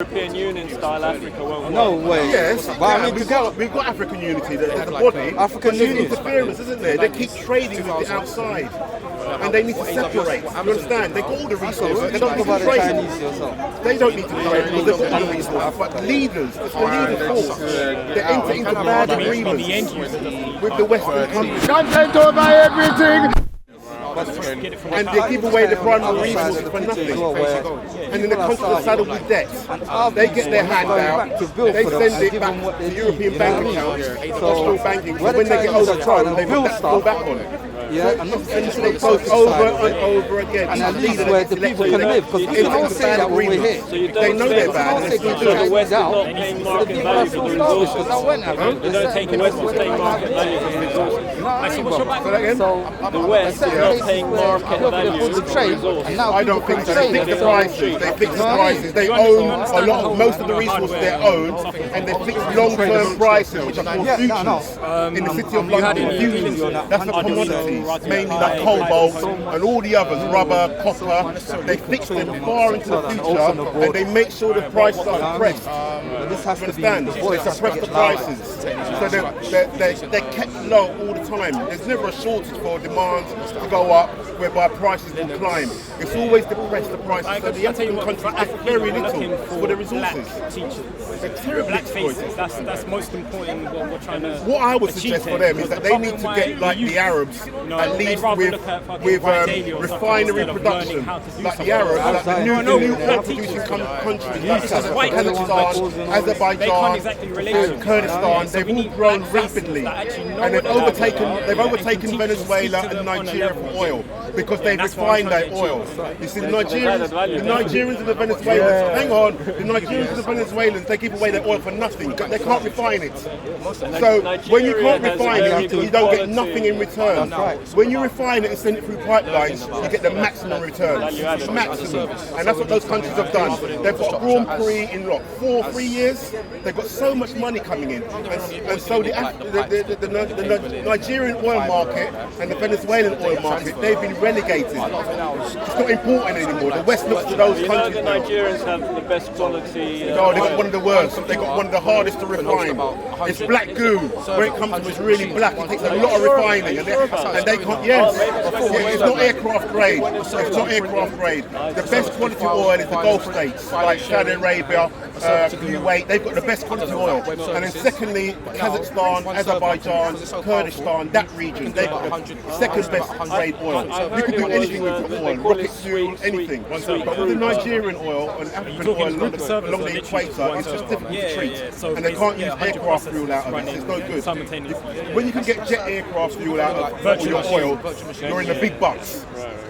European Union style Africa won't work. No way. Yes, but I mean, we've got African unity. There's a body. African There's unity. interference, isn't there? They keep trading with the outside, and they need to separate. You understand? They got all the resources. They don't need about to the trade. Chinese yourself. They don't need to trade because they've got the resources. But leaders, it's the leaders' fault. They enter into bad agreements with the Western countries. Content over everything. And they give away the primary resources for nothing. And then the countries are saddled with debt. They get their hand out, they send it back to European bank accounts, offshore banking. So when they get overthrown, they fall back on it. Yeah, And it goes over and over again. And at least where the people can live, because we don't say that when we're here. So you They know they're bad. Don't say They good do the it. West is not paying market value for the resources. They don't take the West is paying market value for the resources. The West is not paying market value for the resources. I don't think so. They fix the prices. They fix the prices. They own a lot of most of the resources they own, and they fix long-term prices, which are called futures. In the city of London, futures. That's the commodities, mainly like cobalt and all the others, rubber, copper. They fix them far into the future, and they make sure the prices are suppressed. This has to be Understand? They suppress the prices, so they're kept low all the time. There's never a shortage for demand to go up, whereby prices will climb. It's always depressed the prices. So the African countries get very little for the resources. They're terribly exploited. That's most important. What we're trying to. What I would suggest for them is that they need to get like the Arabs, at least with refinery production, like the Arabs, like the new oil producing countries like Kazakhstan, Azerbaijan, Kurdistan. They've all grown rapidly, and they've overtaken Venezuela and Nigeria for oil because they've refined their oil. You see, the Nigerians and the Venezuelans. Hang on, the Nigerians and the Venezuelans, they give away their oil for nothing. They can't refine it. So when you can't refine it, you don't get nothing in return. When you refine it and send it through pipelines, you get the maximum return. Maximum. And that's what those countries have done. They've got Grand Prix in 3 years. They've got so much money coming in. And so the Nigerian oil market and the Venezuelan oil market, they've been relegated. It's not important anymore. The West looks to those countries The now. Nigerians have the best quality. No, they've got one of the worst. They've got one of the hardest to refine. It's black goo. When it comes to it's really black. It takes a lot of refining. And they can't, yes. It's not aircraft grade. It's not aircraft grade. The best quality oil is the Gulf states, like Saudi Arabia, Kuwait. They've got the best quality oil. And then secondly, Kazakhstan, Azerbaijan, Kurdistan, that region, they've got the second best grade oil. You can do anything with the oil, rocket fuel, anything. But with the Nigerian oil and African oil along the equator, it's just difficult to treat. And they can't use aircraft fuel out of it, it's no good. When you can get jet aircraft fuel out of your oil, you're in the big bucks.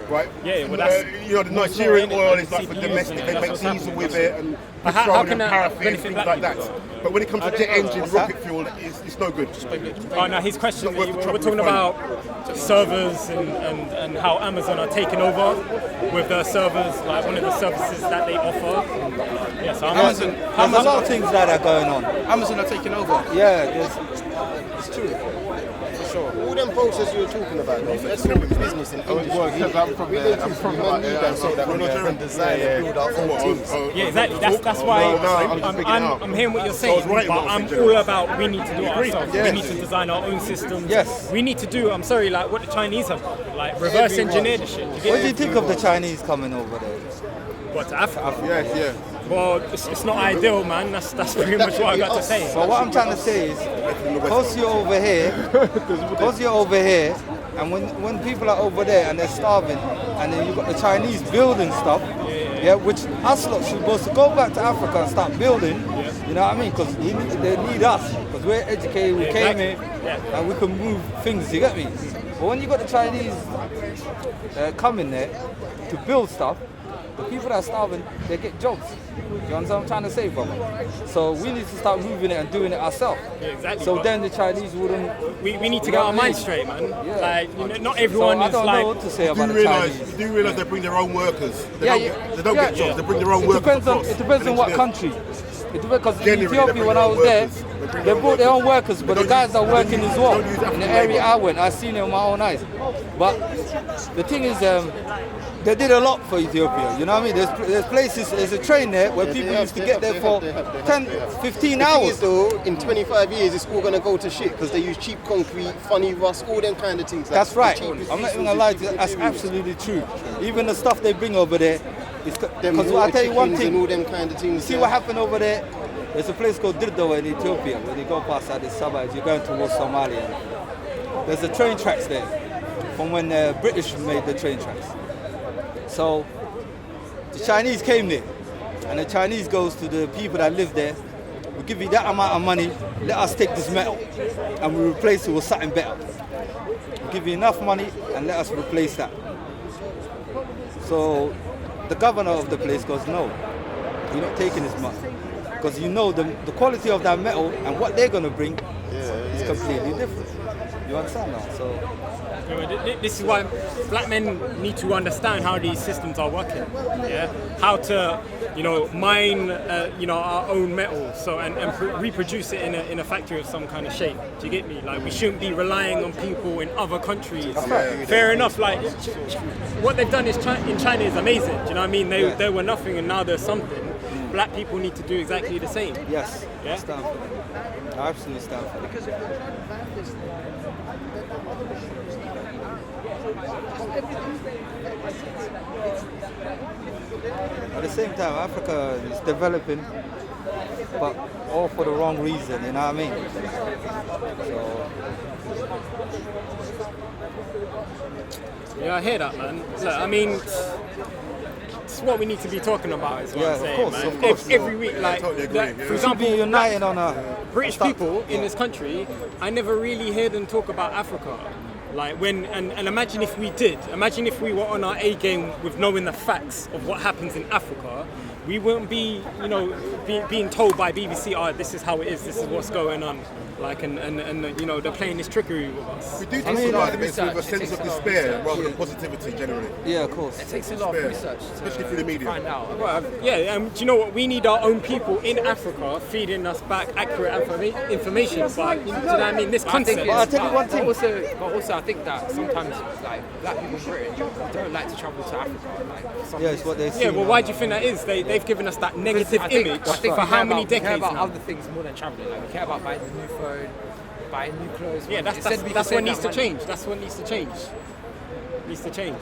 Right? The Nigerian oil is like for domestic, they make diesel with it and petrol and paraffin, things like that. But when it comes to jet engine, rocket fuel, it's no good. Now his question, we're talking about servers and how Amazon are taking over with their servers, like one of the services that they offer. Yes, Amazon. There's a lot of things that are going on. Amazon are taking over. Yeah, It's true. For sure. All them processes you were talking about, though, let's talk business and industry. I'm from there. So that we can design and build our own teams. Yeah, exactly. That's why I'm hearing what you're saying, but I'm all about we need to do it ourselves. We need to design our own systems. Yes. We need to do, like what the Chinese have done, like reverse engineer the shit. what do you think of the Chinese coming over there? What, to Africa? Yeah. Well, it's not ideal, man. That's pretty much what I got to say. So what I'm trying to say is, because you're over here, and when people are over there and they're starving, and then you've got the Chinese building stuff, which us lot should supposed to go back to Africa and start building, you know what I mean? Because they need us, because we're educated, we came here, and we can move things, you get me? But when you got the Chinese coming there to build stuff, the people that are starving, they get jobs. You understand what I'm trying to say, brother? So we need to start moving it and doing it ourselves. Yeah, exactly. So then the Chinese wouldn't. We need to get our minds straight, man. Yeah. Like, you know, not everyone So I is don't like. know what to say about You the Chinese. do realise they bring their own workers. They Yeah, don't get jobs. They bring their own It workers. depends on across it depends and on what engineers. country. Because in Generally, Ethiopia, they when I was bring there, their workers. They bring they their brought their own workers. workers, but They the don't guys use- are working as well. don't use In the African area labour. I went, I seen it with my own eyes. But the thing is, they did a lot for Ethiopia. You know what I mean? There's places, there's a train there where people used to get there for 10, 15 The thing hours. is though, in 25 years, it's all gonna go to shit because they use cheap concrete, funny rust, all them kind of things. Like That's right. the cheapest I'm not even resources, gonna lie to you. cheapest That's materials. absolutely true. Even the stuff they bring over there, Them because water I'll tell you one chickens and all thing. them kind of things. See what happened over there? There's a place called Dirdawa in Ethiopia where you go past the suburbs, you're going towards Somalia. There's the train tracks there from when the British made the train tracks. So the Chinese came there and the Chinese goes to the people that live there, we'll give you that amount of money, let us take this metal and we replace it with something better. We'll give you enough money and let us replace that. So the governor of the place goes, no, you're not taking this money. Because you know the quality of that metal and what they're going to bring is completely different. You understand now? So This is why black men need to understand how these systems are working. Yeah, how to, mine, our own metal, so and reproduce it in a factory of some kind of shape. Do you get me? Like we shouldn't be relying on people in other countries. Fair enough. Like what they've done in China is amazing. Do you know what I mean? They were nothing and now there's something. Black people need to do exactly the same. yes, Yeah? I stand for that. I absolutely stand for that. At the same time, Africa is developing, but all for the wrong reason, you know what I mean? So, Yeah, I hear that, man. Look, I mean, it's what we need to be talking about, is what Yeah, I'm of saying, course, man. of course. Every week, like, totally agree, that- yeah. for we should be example, united on a British people in this country, I never really hear them talk about Africa. Like and imagine if we did. Imagine if we were on our A game with knowing the facts of what happens in Africa. We wouldn't be, being told by BBC, this is how it is, this is what's going on. Like, and they're playing this trickery with us. We do talk about this with a sense of despair rather than positivity generally. yeah, of course. It takes a lot of research to Especially through the media. find out. Well, yeah, do you know what? We need our own people in Africa feeding us back accurate information. But, do you know what I mean? This I think concept. But I'll tell you one but thing. also, I think that sometimes, like, black people in Britain don't like to travel to Africa. Like, for some Yeah, it's what they see. Yeah, well, why do you think that is? They've given us that negative image I think for we how care many about, we care decades about now. other things more than traveling. Like we care about buying a new phone, buying new clothes. Yeah, that's Instead, we can what save needs that to money. change. That's what needs to change. Needs to change.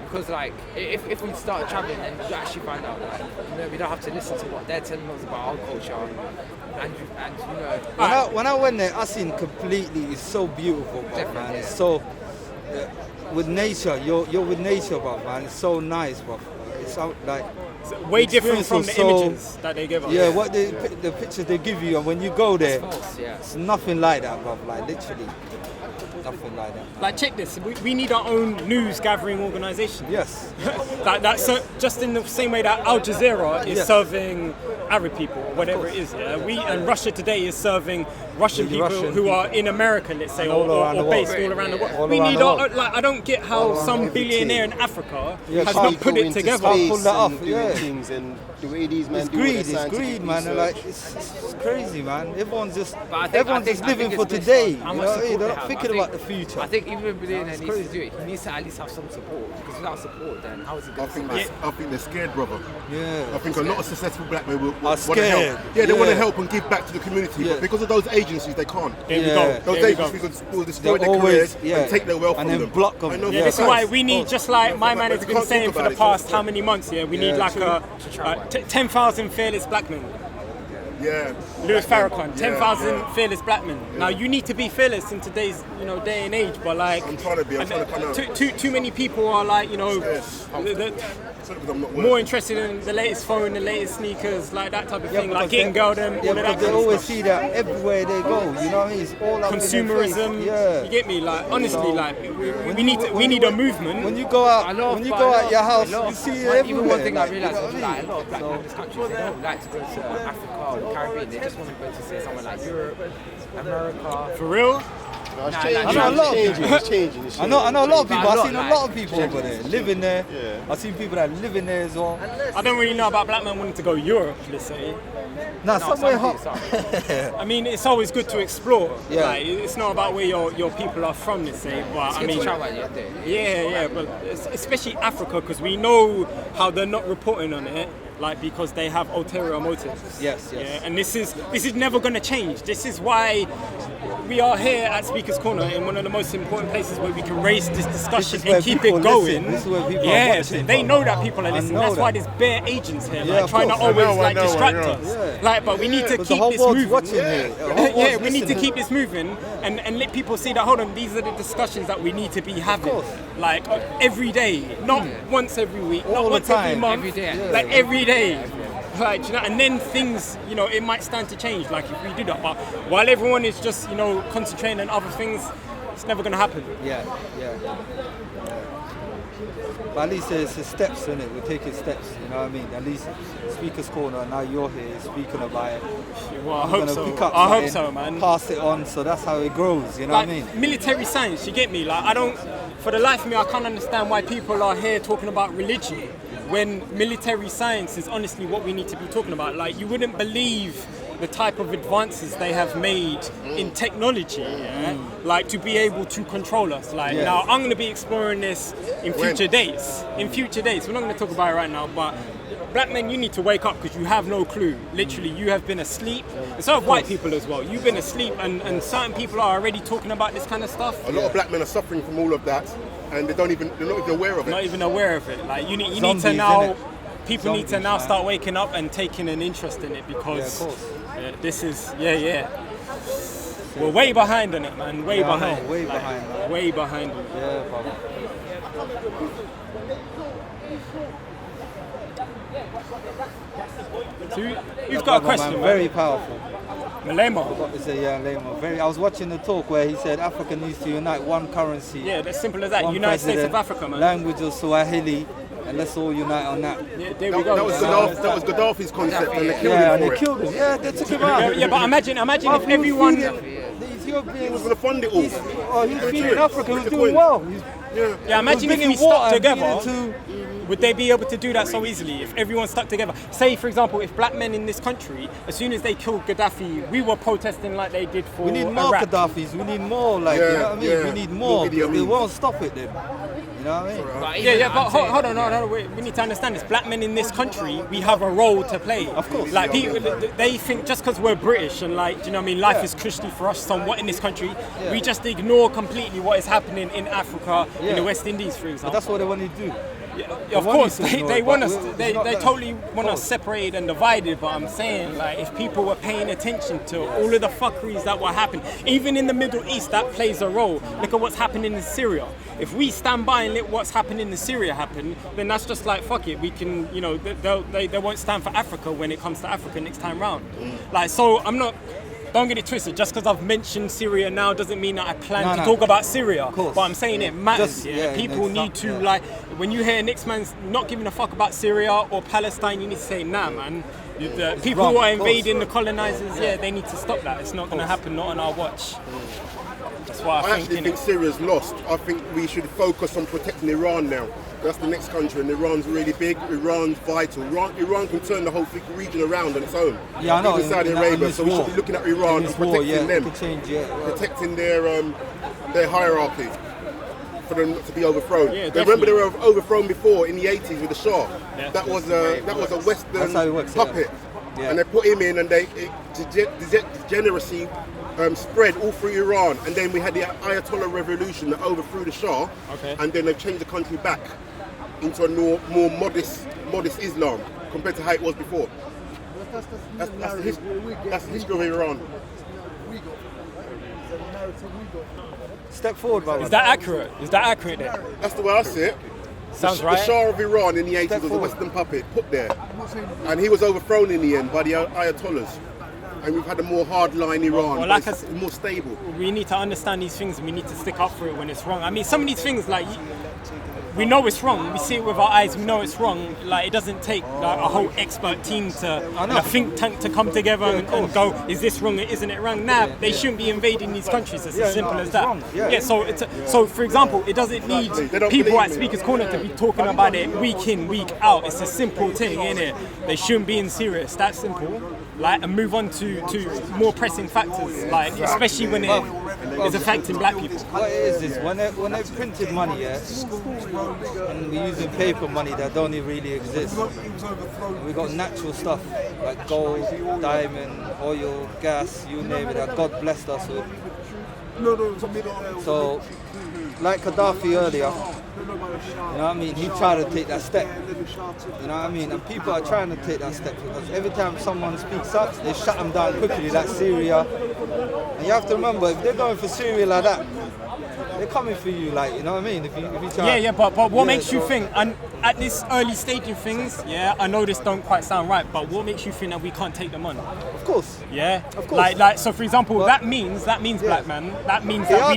Because like, if we start traveling, then you actually find out like, we don't have to listen to what they're telling us about our culture, and When I went there, I seen completely. It's so beautiful, bro, man. It's so with nature. You're with nature, bro, man. It's so nice, bro. It's so, like Way different from the experience was so- images that they give us. yeah, what the pictures they give you, and when you go there, false, yeah. it's nothing like that, bro. Like literally, nothing like that. Like, check this. We need our own news gathering organisation. Yes, That's just in the same way that Al Jazeera is Yes. serving Arab people, or whatever it is. Yeah, and Russia Today is serving Russian The people Russian who are in America, let's say, And all around the or based world. all around the world. All We around need the our, world. like, I don't get how some billionaire in Africa Yeah, has can't not put Go it into together. Can't pull space that off, and doing yeah. things and the way these men it's do all greed. their It's scientific greed, man. research. Like it's crazy, man. Everyone's just I think just living it's for based today. on how You much know, support they're they not have. thinking I about think- the future. I think even if a billionaire needs to crazy. do it, he needs to at least have some support. Because without support, then how is he I going to think they're scared, brother. Yeah. I think a lot of successful black men will Are want to scared. help. Yeah, they want to Yeah. help and give back to the community, Yeah. but because of those agencies, they can't. There we Yeah. go. Those There we go. agencies will destroy They're their careers always and take their wealth and from then them. block them. I know Yeah, Yeah, this is for a why fact. we need, just like my man has We been can't saying talk for about the it, past so- how many months, we need like true. 10,000 fearless black men. Yeah. Louis Farrakhan, 10,000 yeah. fearless black men. Now you need to be fearless in today's day and age, but like I'm trying to be, I'm trying to come out. too many people are like Sorry, because I'm not more working. interested in the latest phone, the latest sneakers, like that type of Yeah, thing, like because getting they- girl them, Yeah, all of that because they kind of always stuff. see that everywhere they go. You know what I mean? It's all up in their face. Consumerism, Yeah. you get me? Like honestly, So, like when we you- need when a you- movement. When you go out, when you go out your house, you see it everywhere. Even one thing I like, you realised know was what I like mean? a lot of black people in this country, they don't like to go to Africa or the Caribbean. They just want to go to say somewhere like Europe, America. For real? It's Nah, changing. I know a lot of people. It's changing. It's I know a lot of people. But I've seen a like- lot of people over there living there. I've seen people that live in there as well. I don't really know about black men wanting to go Europe, let's say. Now somewhere some hot. I mean, it's always good to explore. Yeah. Like, it's not about where your people are from, let's say. But I mean, yeah, but especially Africa, because we know how they're not reporting on it, like because they have ulterior motives. Yes. Yeah, and this is never going to change. This is why we are here at Speaker's Corner in one of the most important places where we can raise this discussion This is where and keep people it going. listen. This is where people are yes, watching they from. know that people are I listening. know That's why that. there's bare agents here, Yeah, like of trying to course. always I know, distract yeah. us. Like, but we need to Because the keep whole this world's moving. watching here. The whole Yeah, world's we need to listening. keep this moving and let people see that, hold on, these are the discussions that we need to be having. course. Like every day, not once every week, All not the once every time. month, Every day. Yeah. like every day. Like, you know, and then things, you know, it might stand to change, like if we do that. But while everyone is just, you know, concentrating on other things, it's never going to happen. Yeah. But at least it's the steps in it. We're taking steps. You know what I mean? At least Speaker's Corner. Now you're here speaking about it. Well, I We're hope gonna so. pick up I hope something, so, man. Pass it on. So that's how it grows. You know Like what I mean? military science, you get me? Like, I don't, for the life of me, I can't understand why people are here talking about religion when military science is honestly what we need to be talking about. Like, you wouldn't believe the type of advances they have made in technology, yeah? Like to be able to control us. Like, Yeah. now I'm going to be exploring this in future days. We're not going to talk about it right now, but black men, you need to wake up because you have no clue. Literally, you have been asleep. And so have white people as well. You've been asleep, and certain people are already talking about this kind of stuff. A lot of black men are suffering from all of that, and they're not even aware of it. Not even aware of it. Like you need to Zombies, now. innit? People need to Zombies, now man. start waking up and taking an interest in it because Yeah, of course. this is we're way behind on it, man. Way Yeah, I know, behind. way Like, behind, man. Way behind on it. Yeah, brother. So you've got a question, man. man. Very powerful. Malema. It's a Lemo. I was watching the talk where he said Africa needs to unite one currency. Yeah, that's simple as that. one United States of president, Africa, man. Language of Swahili, and let's all unite on that. Yeah, there we go. That was Gaddafi's concept, and they killed Yeah, him and for they it. killed him. Yeah, they took him out. Yeah, but imagine if everyone. The He was Ethiopians. going to fund it all. He was feeding Africa. He was The doing coins. well. Yeah, imagine if we bringing stuck water, together. bringing Would they be able to do that so easily if everyone stuck together? Say, for example, if black men in this country, as soon as they killed Gaddafi, we were protesting like they did for We need more Iraq. Gaddafis. We need more, like, you know what I mean? Yeah. We need more. Idi Amin. They won't stop it then. You know what I mean? But hold on, we need to understand this. Black men in this country, we have a role to play. Of course. Like, people, they think just because we're British and, like, do you know what I mean, life is cushy for us somewhat in this country, we just ignore completely what is happening in Africa, in the West Indies, for But example. that's what they want to do. Of want course, you to ignore they it, want but us. it's They not that. totally want Of us course. separated and divided. But I'm saying, like, if people were paying attention to all of the fuckeries that were happening, even in the Middle East, that plays a role. Look at what's happening in Syria. If we stand by and let what's happening in Syria happen, then that's just like, fuck it. We can, you know, they won't stand for Africa when it comes to Africa next time round. Like, so I'm not. Don't get it twisted. Just because I've mentioned Syria now doesn't mean that I plan to talk about Syria. course. But I'm saying it matters. Just- People it's need not- to like when you hear next man's not giving a fuck about Syria or Palestine, you need to say, nah, man. The people wrong, who are of course. invading the colonizers, they need to stop that. It's not going to happen, not on our watch. That's why I actually think Syria's lost. I think we should focus on protecting Iran now. That's the next country, and Iran's really big. Iran's vital. Iran can turn the whole region around on its own. Yeah, I know. Even Saudi in Arabia. this So we war. should be looking at Iran In and this war, protecting them, it could change, protecting their hierarchy for them not to be overthrown. Yeah, Remember they were overthrown before in the 80s with the Shah. Yeah. That was a Western That's how it works, yeah. puppet, Yeah. and they put him in, and degeneracy spread all through Iran, and then we had the Ayatollah revolution that overthrew the Shah, and then they've changed the country back into a more modest Islam compared to how it was before. That's the history of Iran. Step forward, brother. Is that accurate? Is that accurate then? That's the way I see it. Sounds right. The Shah of Iran in the 80s was a forward. Western puppet put there, and he was overthrown in the end by the Ayatollahs. And we've had a more hardline Iran, Well, like but it's I s- more stable. We need to understand these things and we need to stick up for it when it's wrong. I mean, some of these things, like, we know it's wrong. We see it with our eyes. We know it's wrong. Like, it doesn't take like a whole expert team and a think tank to come together and go, is this wrong? Isn't it wrong? Nah, they shouldn't be invading these countries. It's as simple as that. So for example, it doesn't need people at Speaker's Corner to be talking about it week in, week out. It's a simple thing, innit? They shouldn't be in serious. That's simple. Like, and move on to more pressing factors, like especially when it is affecting black people. What it is when they printed money, and we're using paper money that don't even really exist. We got natural stuff like gold, diamond, oil, gas, you name it, that God blessed us with. So, like Gaddafi earlier, you know what I mean? He tried to take that step. You know what I mean? And people are trying to take that step because every time someone speaks up, they shut them down quickly, like Syria. And you have to remember, if they're going for Syria like that, they're coming for you, like, you know what I mean? If you try. But what makes you think, and at this early stage of things, I know this don't quite sound right, but what makes you think that we can't take them on? Of course. Yeah? Of course. Like so for example, that means black man, that means that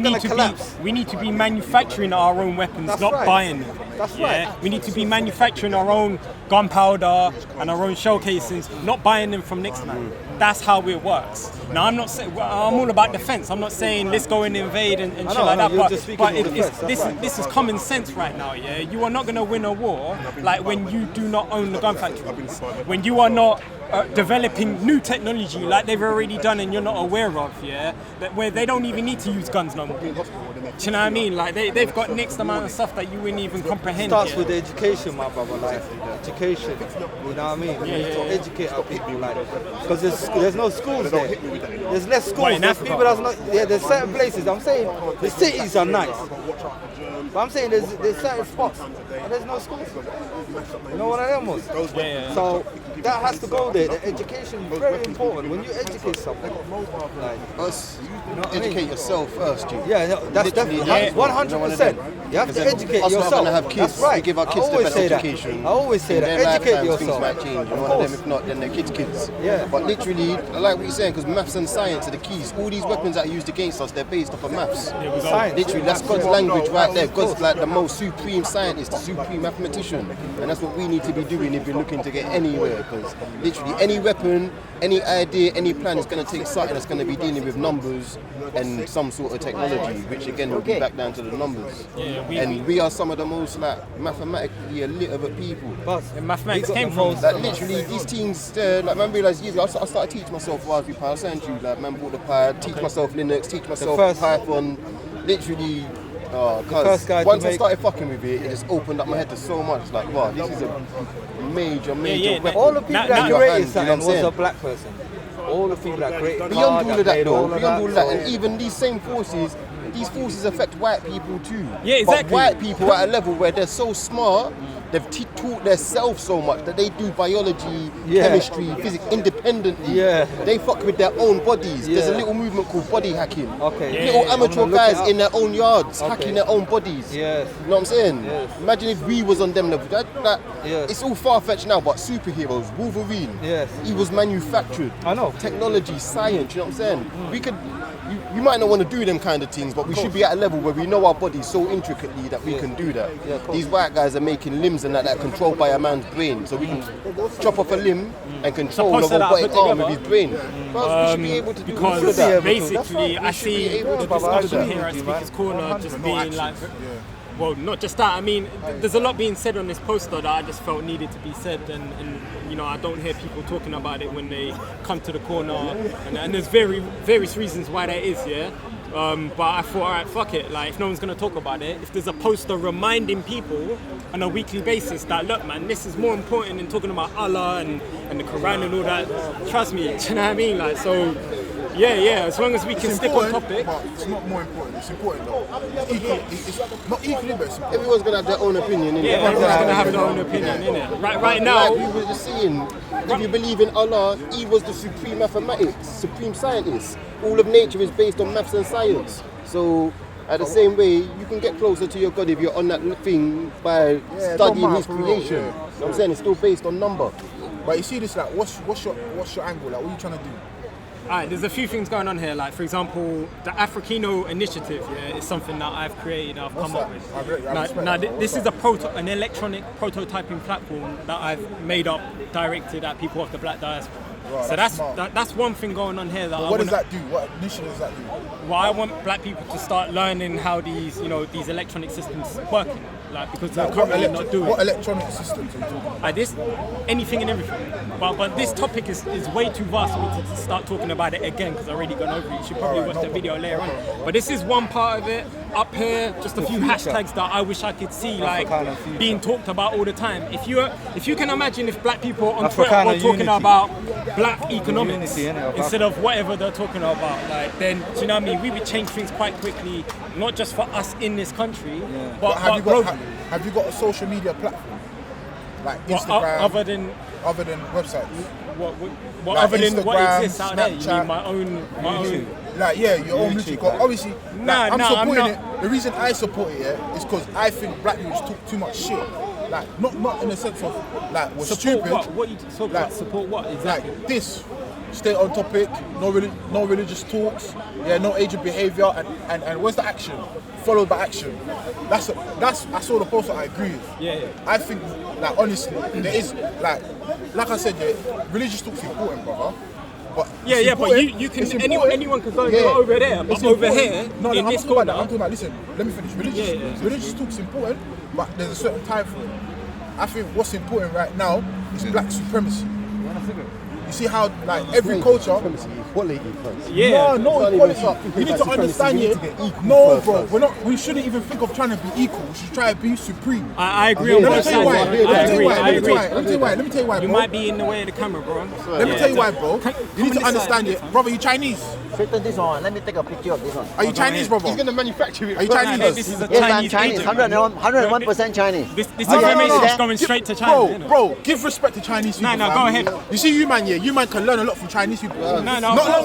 we need to be manufacturing our own weapons, not buying them. That's right. We need to be manufacturing our own gunpowder and our own shell casings, not buying them from next man. That's how it works. Now, I'm not saying, I'm all about defense. I'm not saying let's go and invade and shit like that. But this is common sense right now. Yeah, you are not going to win a war like when you do not own the gun factories, when you are not developing new technology like they've already done and you're not aware of. Where they don't even need to use guns no more. Do you know what I mean? Like they've got next amount of stuff that you wouldn't even comprehend. It starts with education, my brother. Like education, you know what I mean? We need to educate our people, like, because there's no schools there. There's less schools. There's people that's not. There's certain places. I'm saying the cities are nice, but I'm saying there's certain spots and there's no schools. You know what I mean? So that has to go there. The education is very important. When you educate someone, like us, educate yourself first, G. That's definitely 100%. You have to educate yourself. Us not gonna have kids. That's right. We give our kids the best education. I always say that. Educate yourself. Things might change. And one of them, if not, then they're kids. Yeah. But literally, like what you're saying, because maths and science are the keys. All these weapons that are used against us, they're based off of maths. Science. Literally, that's God's language right there. God's like the most supreme scientist, the supreme mathematician. And that's what we need to be doing if you're looking to get anywhere. Because literally, any weapon, any idea, any plan is going to take something that's going to be dealing with numbers and some sort of technology, which again will be back down to the numbers. And we are some of the most like mathematically illiterate people. And mathematics came from like literally these teams. Like man, realised years ago, I started teaching myself Raspberry Pi. I was saying to you, like man, bought the Pi, teach myself Linux, teach myself Python. Literally. Because once I started fucking with it, it just opened up my head to so much. Like, wow, this is a major weapon. All the people that created something was a black person. All the people that created. Beyond all of that, though, beyond all of that, and even these same forces, these forces affect white people too. Yeah, exactly. But white people at a level where they're so smart, they've taught themselves so much that they do biology, chemistry, physics independently. They fuck with their own bodies. There's a little movement called body hacking. Little amateur guys in their own yards hacking their own bodies. You know what I'm saying? Imagine if we was on them level. It's all far-fetched now, but superheroes, Wolverine, he was manufactured. I know. Technology, science, you know what I'm saying? We could. You might not want to do them kind of things, but we should be at a level where we know our bodies so intricately that we can do that. These white guys are making limbs and that are controlled by a man's brain, so we can chop off a limb and control a robotic arm with his brain. We should be able to do because that. basically I see the discussion here at Speaker's Corner just being like, well, not just that. I mean, there's a lot being said on this poster that I just felt needed to be said, and you know, I don't hear people talking about it when they come to the corner, and there's various reasons why that is, but I thought, alright, fuck it, like if no one's gonna talk about it, if there's a poster reminding people on a weekly basis that, look man, this is more important than talking about Allah and the Quran and all that, trust me, do you know what I mean? Like, so as long as we can stick on topic. But it's not more important, it's important though. It's not equally, but it's important. Everyone's going to have their own opinion, innit? Yeah, everyone's going to have their own opinion, innit? Right now... Like we were just saying, if you believe in Allah, he was the supreme mathematics, supreme scientist. All of nature is based on maths and science. So, at the same way, you can get closer to your God if you're on that thing by studying his creation. You know what I'm saying? It's still based on number. But you see this, like, what's your angle? Like, what are you trying to do? Alright, there's a few things going on here. Like, for example, the Africano initiative, is something that I've created, I've come up with. Now, this is an electronic prototyping platform that I've made up, directed at people of the Black diaspora. Right, So that's one thing going on here. What does that do? What initiative does that do? Well, I want Black people to start learning how these electronic systems work. Like, because they're currently not doing. What electronic systems are you talking about? Like this, anything and everything. But this topic is way too vast for me to start talking about it again because I've already gone over it. You should probably watch the video later on. But this is one part of it. Up here, just a few hashtags that I wish I could see being talked about all the time. If you can imagine if Black people on Twitter were talking about Black economics instead of whatever they're talking about, like, then do you know what I mean? We would change things quite quickly, not just for us in this country, but globally. Have you got a social media platform like Instagram? Other than websites. What other than what exists out there? You mean my own? Like, yeah, your own music. Obviously, I'm supporting it. The reason I support it is because I think Black people just talk too much shit. Like, not in the sense of like we're stupid. What you talk about? Support what exactly? Like this. Stay on topic. No religious talks. Yeah, no age of behaviour. And where's the action? Followed by action. That's I saw the post that I agree with. Yeah. I think, like, honestly, there is like I said, religious talks are important, brother. But but you can anyone can go over there, but over here in this corner. I'm talking about. Listen, let me finish. Religious talks important, but there's a certain time for it. I think what's important right now is Black supremacy. You see how, like, every culture. Equality first. Yeah. No equality. You need to understand it. No, bro. We shouldn't even think of trying to be equal. We should try to be supreme. I agree on both sides. Let me tell you why. You might be in the way of the camera, bro. Let me tell you why, bro. You need to understand it. Brother, you Chinese? Straighten this on. Let me take a picture of this one. Are you Chinese, brother? He's gonna manufacture it. Are you Chinese? This is a Yes, I'm Chinese Chinese. agent. 101% Chinese. This information is going straight to China. Bro, give respect to Chinese people. No, go ahead. You see, you man can learn a lot from Chinese people. No. Not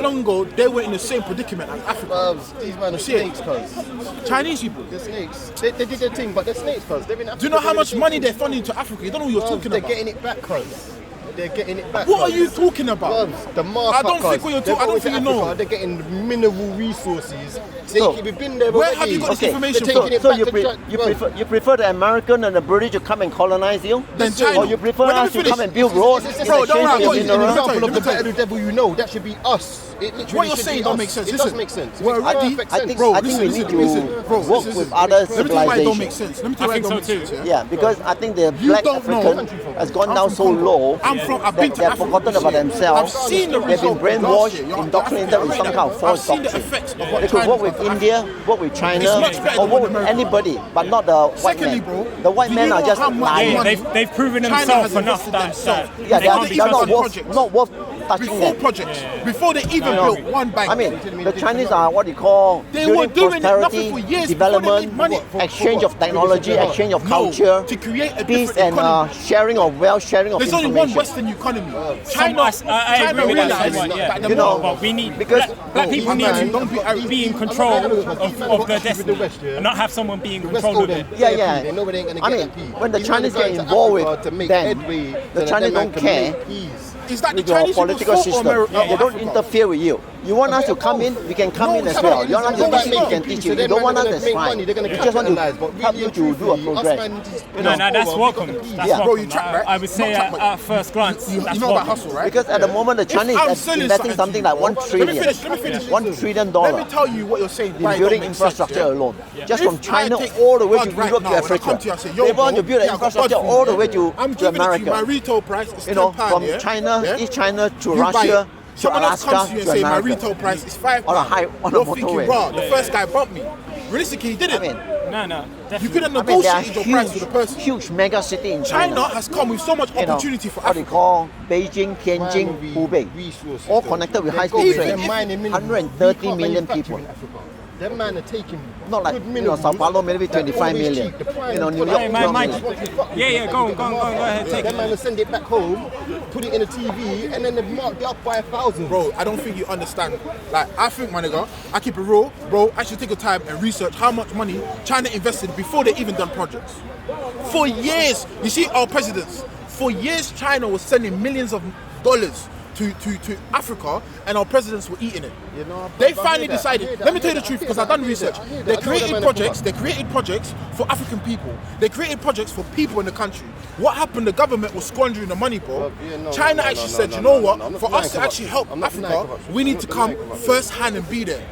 long ago, they were in the same predicament as Africa. These men are snakes, cuz. Chinese people. They're snakes. They did their thing, but they're snakes, cuz. They've been Do you know how much money they're funding to Africa? You don't know what you're talking They're about. getting it back, cuz. They're getting it back. What are you talking about? The markup, I don't think what you're talking. I don't think you know. They're getting mineral resources. We've been there. Where have you got this information from? So you prefer the American and the British to come and colonize you? Then China. Or you prefer us to come and build roads? Bro, don't worry. What is an example of the better devil you know? That should be us. What you're saying don't make sense. It does make sense. We're already. I think we need to work with other Let me tell you why it don't make civilizations. sense. Let me tell you why it don't make sense. Yeah, because I think the black don't know. African has gone down so low I've been that to they're Africa. forgotten about themselves. I've seen the They've been result brainwashed, last year. indoctrinated with some kind of false I've seen the doctrine. effects of what They could work China's with done to India, work with China, It's much better or than work what with America anybody, but not the white Secondly, man. bro, The white do men you are know just how much lying. money They've proven China themselves has enough invested that themselves. Yeah, Before they're they not even worth, projects. not worth touching Before them. projects, before they even built one bank. I mean, the Chinese are what you call They were building doing nothing prosperity, for years development, before they made money. exchange of technology, exchange of No, culture, to create a peace different and economy. sharing of wealth, sharing of There's only information. one Western economy. I agree with that realized somewhat, yeah. that the You know, more- But we need because- black people need to don't be in control of their destiny, and not have someone be in control of it. Yeah. They know they ain't gonna I get mean, that peace. when the These Chinese men are get going to involved Africa with to make them, headway the so that Chinese them don't can care make peace. Is that the with your Chinese political people's fault or system. America? They don't interfere with you. You want us to come in, we can come in as well. You want us to teach you, we can teach you. You don't want us, that's fine. We just want to help you to do a progress. No, that's welcome. That's Yeah. welcome. Bro, you track, right? I would say at first glance, You that's know about welcome. hustle, right? Because at the moment the Chinese I'm are selling investing something like $1 trillion. Let me finish. $1 trillion Let me tell you what you're saying. in why it building don't make sense, infrastructure yeah? alone. Just If from China I take all the way to God right Europe now, to when I Africa. come to you, I say, yo, They want to bro, build yeah, an I got infrastructure God all the food, way yeah? to I'm giving it to you. America. My retail price is You know, £10, from yeah? China, Yeah? East China to You buy Russia it. to Someone else Alaska comes to you and to say my America. retail price is £5. On a You're motorway. thinking, bro, the first guy bumped me. Realistically, he didn't. I mean, No, you definitely. could have I mean, there are negotiated your price with the person. huge mega city in China China. has come with so much You know, opportunity for what they Africa. call Beijing, Tianjin, Hubei, all connected with high-speed train. 130 million people. Them man are taking Not like, good you know, Sao Paulo maybe 25 million. You know, New York, Hey, 12 Mike. million. Yeah, go ahead, take Them it. man will send it back home, put it in a TV, and then they mark it up by 1,000. Bro, I don't think you understand. Like, I think, my nigga, I keep it real. Bro, I should take the time and research how much money China invested before they even done projects. For years, you see our presidents, for years China was sending millions of dollars to Africa, and our presidents were eating it. They finally decided. Let me tell you the truth, because I've done research. They created projects for African people. They created projects for people in the country. What happened? The government was squandering the money, bro. China actually said, you know what? For us to actually help Africa, we need to come first hand and be there.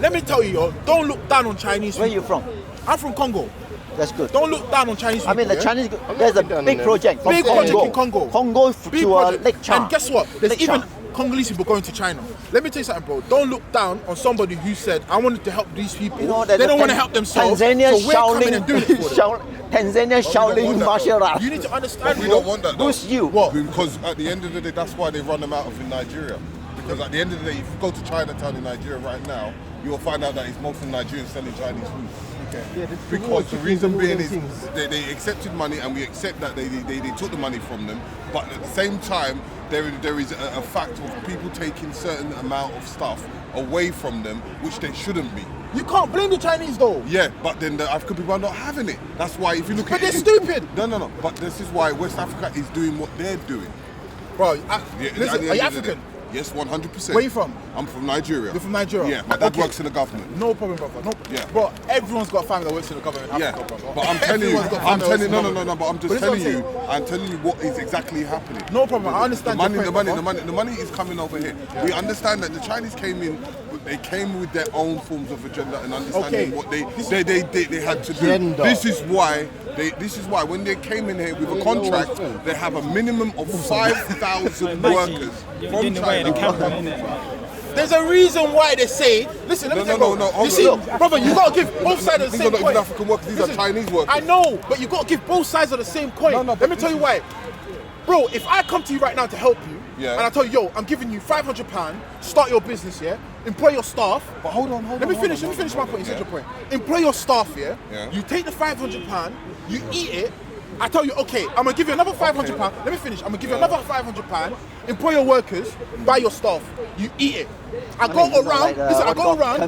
Let me tell you, don't look down on Chinese people. Where are you from? I'm from Congo. That's good. Don't look down on Chinese people. I mean, the Chinese, there's a big project. Big project in Congo. Congo to Lake Chad. And guess what? There's Lake even Chad. Congolese people going to China. Let me tell you something, bro. Don't look down on somebody who said, I wanted to help these people. You know, they don't want to help themselves. Tanzania so we're coming and doing it for them. Tanzania Shaolin martial art. You need to understand, we don't want that. Who's you? What? Because at the end of the day, that's why they run them out of in Nigeria. Because at the end of the day, if you go to Chinatown in Nigeria right now, you will find out that it's mostly Nigerians selling Chinese food. Okay. Because the reason being is they accepted money, and we accept that they took the money from them. But at the same time, there is a fact of people taking certain amount of stuff away from them, which they shouldn't be. You can't blame the Chinese though. Yeah, but then the African people are not having it. That's why if you look but at they're stupid. No. But this is why West Africa is doing what they're doing. Bro, listen, are you African? Yes, 100%. Where are you from? I'm from Nigeria. You're from Nigeria? Yeah, my dad works in the government. No problem, brother. No. Yeah. Bro, everyone's got a family that works in the government in Africa, brother. But I'm telling you, but I'm just telling you what is exactly happening. No problem, I understand the money is coming over here. Yeah. We understand that the Chinese came in, they came with their own forms of agenda and understanding what they had to do. This is why when they came in here with a contract, they have a minimum of 5,000 workers from China. There's a reason why they say, listen, let me tell you. You see, brother, you gotta give both sides of the same coin. These are not even African workers, these are Chinese workers. I know, but you gotta give both sides of the same coin. Let me tell you why. Bro, if I come to you right now to help you, and I tell you, yo, I'm giving you £500, start your business, employ your staff. But hold on. Let me finish my point, you said your point. Employ your staff, you take the £500, you eat it. I tell you, okay, I'm gonna give you another £500. Let me finish. I'm gonna give you another £500. Employ your workers, buy your stuff. You eat it. I go around.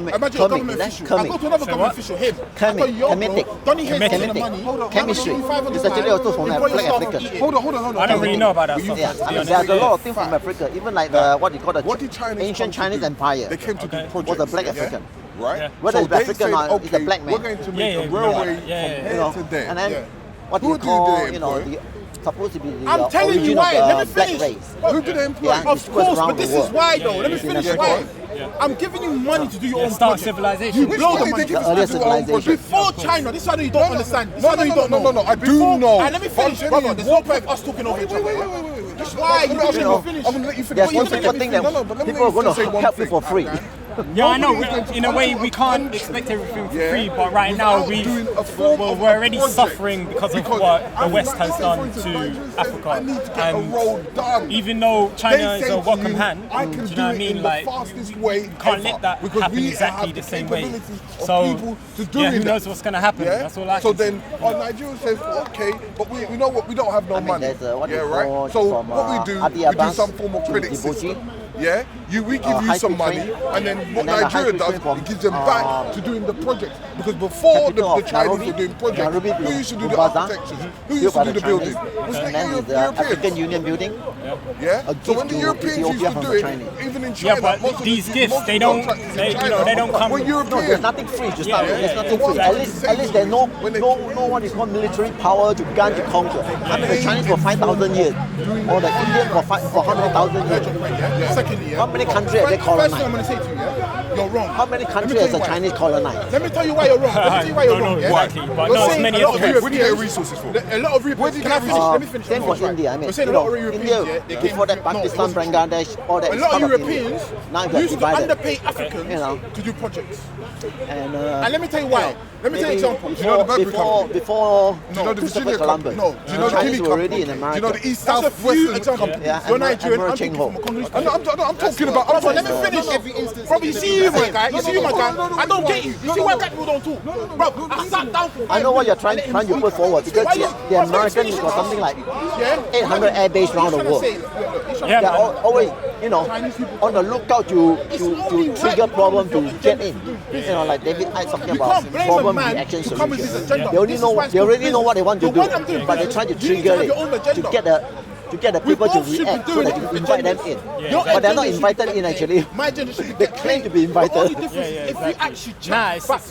Imagine a government official. I go to another government official. Him. I tell you, yo, bro, don't you hate the money? Chemistry. It's actually also from Black Africa. Hold on. I don't really know about that stuff. Yeah, I mean, there's a lot of things from Africa. Even like what you call the ancient Chinese Empire. They came to do projects. Was a Black African. Right? Whether it's African or it's a black man. We're going to make a railway from here to there. And then what you call, supposed to be the I'm telling you why. Let me finish. Who do they employ? Of course, but this is why though. Let me finish why. I'm giving you money to do your own start project. civilization. You blow the money. Before China, this is why you don't understand. No, I do know. And let me finish, brother. There's no point of us talking over each other. Wait. That's why you don't finish. I'm gonna let you finish. There's one simple thing that people are going to help you for free. Yeah, I know. In a way, we can't expect everything for free, but right now we're already suffering because of what the West has done to Africa. And even though China is a welcome hand, do you know what I mean? Like, we can't let that happen exactly the same way. So, who knows what's going to happen? That's all I can say. So then, Nigeria says, okay, but we know what, we don't have no money. Right? So what we do some form of credit system. Yeah, we give you some money, and then what Nigeria does, it gives them back to doing the projects. Because before the Chinese were doing projects, who used to do the architectures? Who used to do the building? And then the African Union building. Yeah. So when the Europeans used to do it, even in China, but these gifts they don't come. No, there's nothing free. Just there's nothing free. At least there's no what is called military power to gun to conquer. I mean, the Chinese for 5,000 years, or the Indians for 100,000 years. How many countries have they colonized? First thing I'm going to say to you, you're wrong. How many countries has the Chinese colonized? Let me tell you why you're wrong. Exactly, but not as many as where do you get resources for? A lot of Europeans. Let me finish. Same for India. I mean, India, before that, Pakistan, Bangladesh, all that. A lot of Europeans used to underpay Africans to do projects. And let me tell you why. Let me tell you an example. Do you know the Burberry company? Before do you know the Virginia Columbus? No. Do you know the Chinese Guinea were already company? in America. Do you know the East That's South a few Western examples. company? You're Nigerian. I'm talking from a Congolese. I'm talking about. Let me finish. Bro, you see you, my guy. I don't get you. You see why black people don't talk? Bro, I sat down. I know what you're trying to put forward, because the Americans got something like 800 air base around the world. They're always, on the lookout to trigger problem to get in. Like David Icke talking about problem reaction solution. They already know what they want to do, but they try to trigger it to get to get the people to react so that you invite them in. But they're not invited in actually. My generation, They claim to be the only invited. difference is if you actually check Nah, it's back,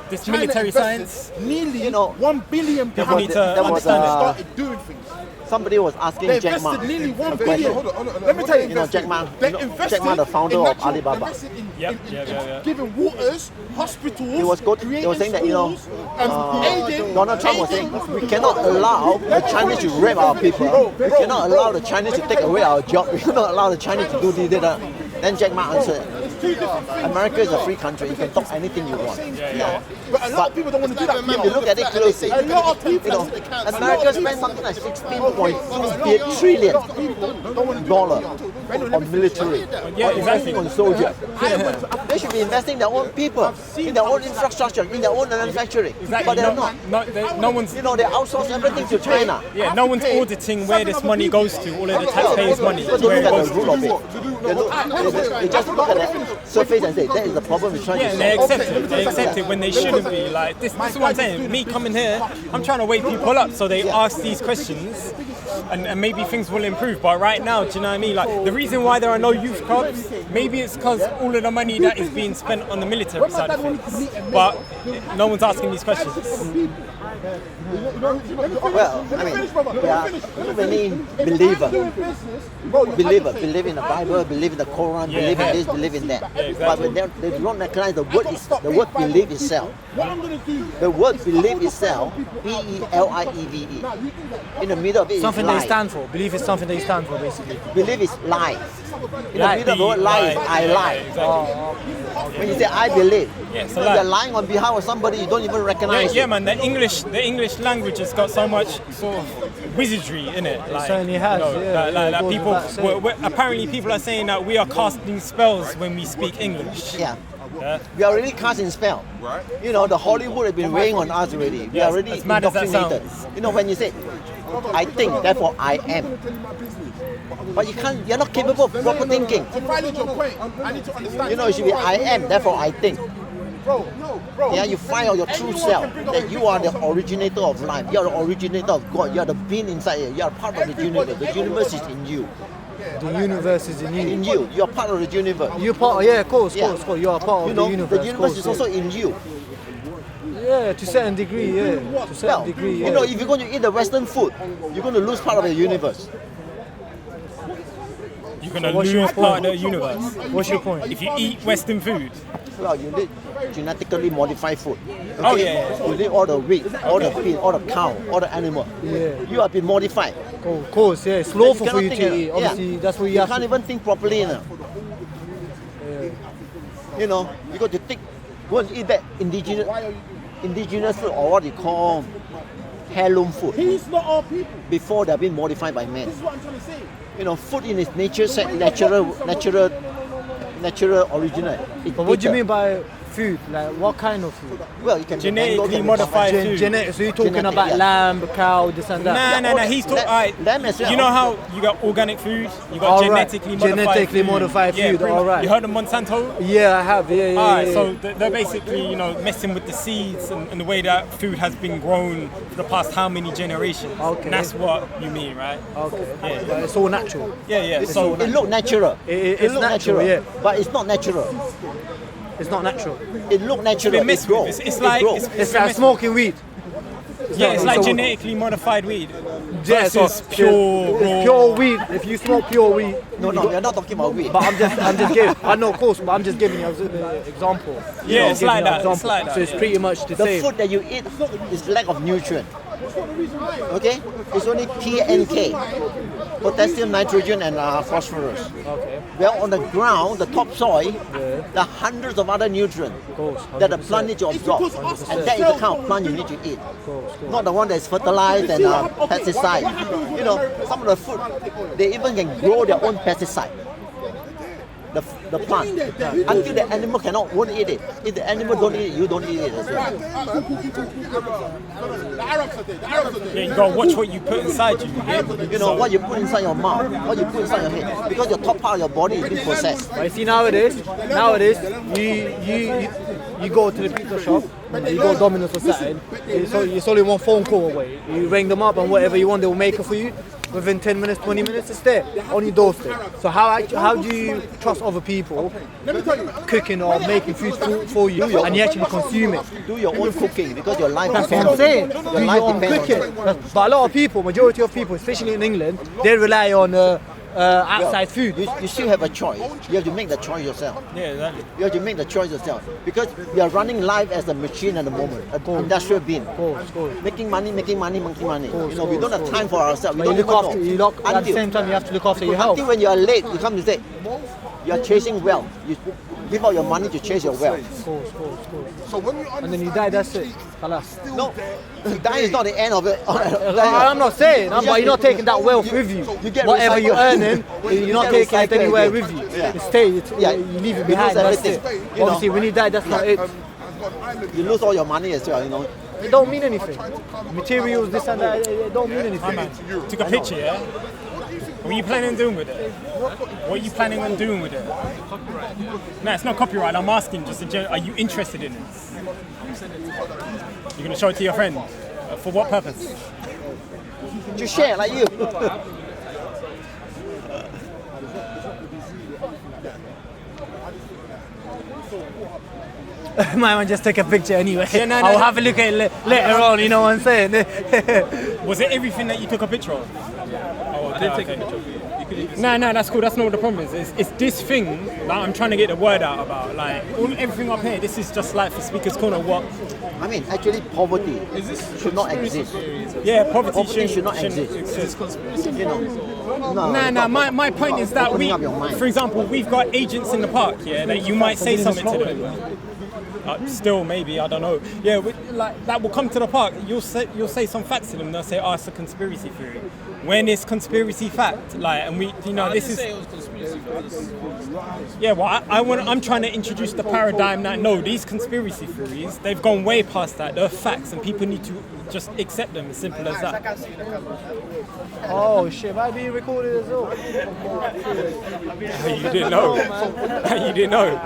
this China military invested science. nearly know, 1 billion People pounds need to there was understand it. started doing things. Somebody was asking They Jack Ma. invested nearly 1 a billion. question. Let me tell you, You know, Jack Ma, they you know, invested Jack Ma, the founder in of natural- Alibaba. invested in Yep. giving waters, hospitals, He was saying that, you know, aiding, Donald Trump was saying we cannot allow the Chinese to rape our people. We cannot allow the Chinese to take away our job. We cannot allow the Chinese to do this, that. Then Jack Ma answered, America is a free country. You can talk anything you want. But a lot of people don't want to do that. If you look at it closely, A lot of people, you know, America spent something like $16.2 trillion on military, or investing on soldiers. They should be investing in their own people, in their own infrastructure, in their own manufacturing. But they're not. No one's. You know, they outsource everything to China. Yeah, no one's auditing where this money goes to. All of the taxpayers' money. People Where don't it look goes at the rule of it. They just look at the surface and say, that is the problem we're trying Yeah, to and they solve. accept it. They accept it when they shouldn't be. Like this is what I'm saying. Me coming here, I'm trying to wake people up so they ask these questions, and maybe things will improve. But right now, do you know what I mean? Like the reason why there are no youth clubs, maybe it's because all of the money that is being spent on the military side of things. But no one's asking these questions. Well, I mean, there are too many believers. Believe in the Bible, believe in the Quran, believe in this, believe in that. But when they do not recognize the word believe itself. The word believe itself, B-E-L-I-E-V-E. In the middle of it is Something lie. they stand for. Belief is something they stand for, basically. Believe is lie. In the Lie, middle of the word lie is I lie. Exactly. When you say I believe, Yeah, it's a you're lie. lying on behalf of somebody you don't even recognize. Yeah, man. The English language has got so much sort of wizardry in it. Like, certainly has, you know, yeah. like It goes people. without saying. Apparently, people are saying that we are casting spells when we speak English. Yeah. We are already casting spell. Right. You know, the Hollywood has been weighing on us already. We are already as mad as that indoctrinated. sounds. You know, when you say, I think, therefore I am. But you're not capable of proper thinking. To validate your point, I need to understand. You know, it should be I am, therefore I think. Bro. Yeah, you find out your true self, that you are the originator of life, you are the originator of God, you are the being inside you, you are part of the universe. The universe is in you. The universe is in you. In you, you are part of the universe. You're part. Yeah, of course, Yeah. of course. You are part You of know, the universe. the universe is also in you. Yeah, to a certain degree. Yeah, to a certain Well, degree. Yeah. you know, if you're going to eat the Western food, you're going to lose part of the universe. You're gonna What's your lose point? part of the universe. What's your point? If you eat Western food. Well, you need genetically modified food. Oh, yeah. You need all the wheat, all the pig, all the cow, all the animal. Yeah. You have been modified. Of course, yeah. It's lawful You for you cannot to think, eat. Obviously, that's what you have can't to. even think properly now. You know, you got to think, go and eat that indigenous food, or what you call heirloom food, He's not all people. before they've been modified by man. This is what I'm trying to say. You know, food in its nature, natural original. It's But what do you bitter. mean by food? Like what kind of food? Well, you can Genetically modified food. Genetic. So you're talking Genetic, about yeah. lamb, cow, this and that. Nah. He's talking. Lamb as well. You know how you got organic food, you got All right. genetically modified Genetically food. modified Yeah, food, pretty all much. right. You heard of Monsanto? Yeah, I have. Yeah. Alright, yeah. so they're basically, messing with the seeds and the way that food has been grown for the past how many generations. Okay. And that's what you mean, right? Okay. Yeah. But it's all natural. Yeah. So it look natural. It's look natural, yeah. But it's not natural. It's not natural. It look natural. been It messed grow. with. It's It like- grow. It's like smoking weed. it's like so- genetically modified weed Yeah, so versus pure raw. it's pure weed. If you smoke pure weed, No, we're not talking about weed. but I'm just giving. I know, of course, but I'm just giving you an example. Yeah, it's Giving like you an that, it's example. like that, So it's yeah. pretty much the The same. food that you eat is lack of nutrient. Okay? It's only P and K. Potassium, nitrogen, and phosphorus. Okay. Well, on the ground, the topsoil, there are hundreds of other nutrients course, that the 100%. plant needs to absorb. And that is the kind of plant you need to eat. Course. Not the one that's fertilized and pesticide. You know, some of the food, they even can grow their own pesticide. The plant, until the animal won't eat it. If the animal don't eat it, you don't eat it as well. The Arabs are there. The Arabs are there. Yeah, you gotta watch what you put inside you. Yeah? You know, what you put inside your mouth, what you put inside your head, because your top part of your body is being processed. But you see nowadays, you go to the pizza shop, you go Domino's or something. It's only one phone call away. You ring them up and whatever you want, they will make it for you. within 10 minutes, 20 minutes, it's there on your doorstep. So how do you trust other people cooking or making food for you and you actually consume it? Do your own cooking because your life That's depends what I'm saying. on it. Do Your your life own depends on cooking. it. But a lot of people, majority of people, especially in England, they rely on outside food. You still have a choice. You have to make the choice yourself. Yeah, exactly. You have to make the choice yourself because we are running life as a machine at the moment, an industrial being. Making money. We don't have time for ourselves. We But don't you look after, at the same time, you have to look after your health. Until when you are late, you come to say, you are chasing wealth. You give out your money to chase your wealth. And then you die, that's it. Halas. No, that is not the end of it. I'm not saying, but you're not taking that wealth with you. Whatever you're earning, you're not taking it anywhere with you. You stay, you leave it behind. That's it. Obviously, when you die, that's not it. You lose all your money as well, It don't mean anything. Materials, this and that, it don't mean anything. Took a picture, yeah? What are you planning on doing with it? What are you planning on doing with it? No, it's not copyright. I'm asking just in general, are you interested in it? You're going to show it to your friend? For what purpose? To share like you. Might just take a picture anyway. Yeah, no, I'll have a look at it later on, you know what I'm saying? Was it everything that you took a picture of? Oh, okay, take a picture of you. No, that's cool. That's not what the problem is. It's this thing that I'm trying to get the word out about. Like, everything up here, this is just like for Speaker's Corner what? I mean, actually, poverty should not exist. Yeah, poverty should not exist. My point is that for example, we've got agents in the park, yeah, that you might say something to them. Still, maybe, I don't know. Yeah, like that will come to the park. You'll say some facts to them. They'll say, "Oh, it's a conspiracy theory." When it's conspiracy fact, like, and we, this is. Say it was conspiracy facts. Yeah, well, I'm trying to introduce the paradigm that no, these conspiracy theories, they've gone way past that. They're facts, and people need to just accept them. As simple as that. Oh shit, might be recorded as well. You didn't know. You didn't know.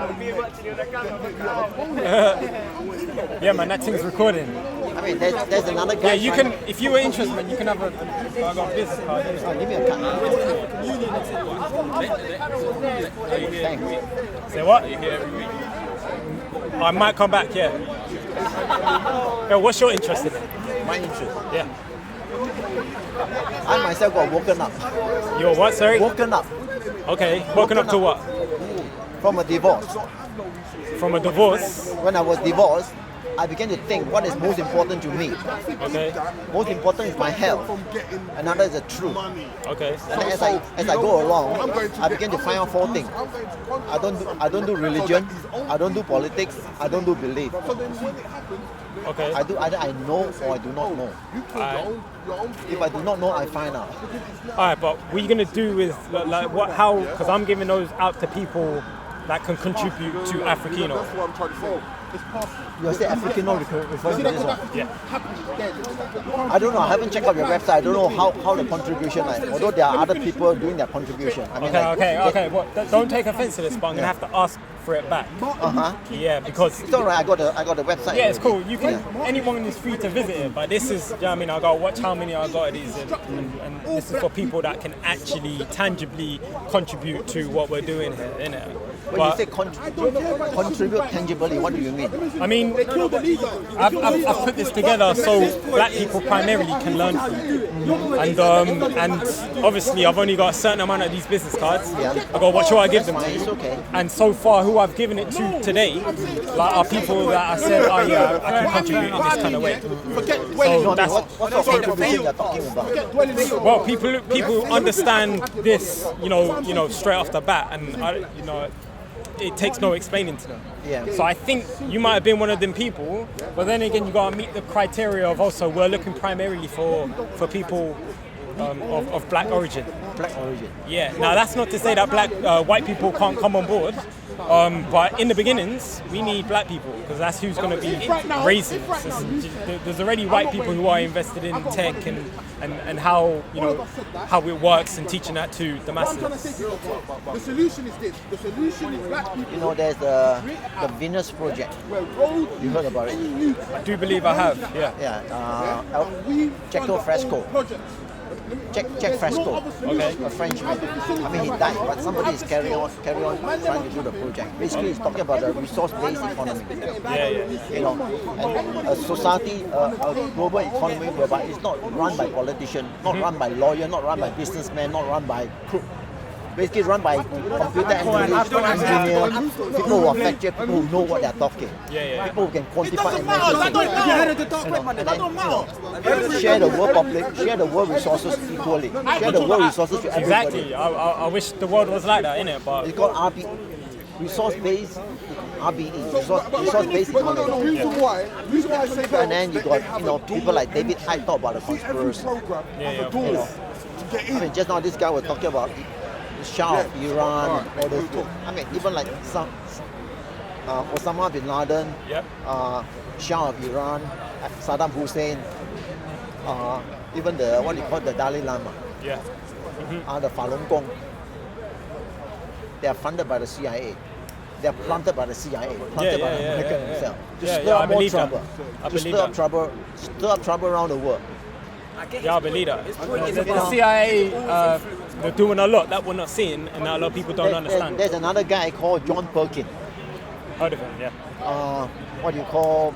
Yeah, man, that thing's recording. I mean, there's another guy. Yeah, you can. If you were interested, man, you can have a. I got a business card. Give me a card. Thanks. Say what? I might come back. Yeah. Yeah. What's your interest in it? My interest. Yeah. I myself got woken up. You're what? Sorry. Woken up. Okay. Woken up to what? From a divorce. From a divorce? When I was divorced, I began to think what is most important to me. Okay. Most important is my health. Another is the truth. Okay. And as I go along, I began to find out 4 things. I don't do religion. I don't do politics. I don't do belief. Okay. I do either I know or I do not know. If I do not know, I find out. Alright, but what are you gonna do with like what? How? Because I'm giving those out to people that can contribute to Africano. That's what I'm trying to say. You say Africano referring to this one? Yeah. I don't know. I haven't checked out your website. I don't know how the contribution is. Although there are other people doing their contribution. I mean, okay. Well, don't take offense to this, but I'm gonna have to ask for it back. Yeah, because it's alright. I got the website. Yeah, it's cool. You can. Anyone is free to visit it, but this is. I mean, I gotta watch how many I got of these, and this is for people that can actually tangibly contribute to what we're doing here, innit? When you say contribute tangibly, what do you mean? I mean, I've put this together so black people primarily can learn from, and obviously I've only got a certain amount of these business cards. I go, what should I give them to? It's okay. And so far, who I've given it to today, like, are people that I said, oh yeah, I can contribute in this kind of way. So that's what sort of contribution you're talking about? Well, people understand this, you know, straight off the bat, and it takes no explaining to them. Yeah. So I think you might have been one of them people, but then again, you gotta meet the criteria of also we're looking primarily for people of black origin. Black origin. Yeah. Now that's not to say that white people can't come on board, but in the beginnings, we need black people because that's who's going to be raising us. There's already white people who are invested in tech and how how it works and teaching that to the masses. The solution is this. The solution is black people. There's the Venus Project. You heard about it? I do believe I have. Yeah. Yeah. Jacko Fresco. Jack Fresco. Okay. A Frenchman. I mean, he died, but somebody is carrying on trying to do the project. Basically, he's talking about the resource-based economy. Yeah. You know, and a society, a global economy whereby it's not run by politicians, not run by lawyers, not run by businessmen, not run by crook. Basically run by computer engineers, people who are factual, people who know what they're talking. People who can quantify and measure. Share the world public, share the world resources equally. Share the world resources to everybody. Exactly. I wish the world was like that, innit? But it's called resource-based RBE, resource-based economy. And then you got people like David Icke talk about the conspiracy. I mean, just now this guy was talking about the Shah of Iran and all those things. I mean, even like some Osama bin Laden, Shah of Iran, Saddam Hussein, even the what you call the Dalai Lama, the Falun Gong. They are funded by the CIA. They are planted by the CIA, planted by the American himself. To stir up more trouble. To stir up trouble around the world. Yeah, I believe that. The CIA, they're doing a lot that we're not seeing, and that a lot of people don't understand. There's another guy called John Perkin. Heard of him, yeah. What do you call?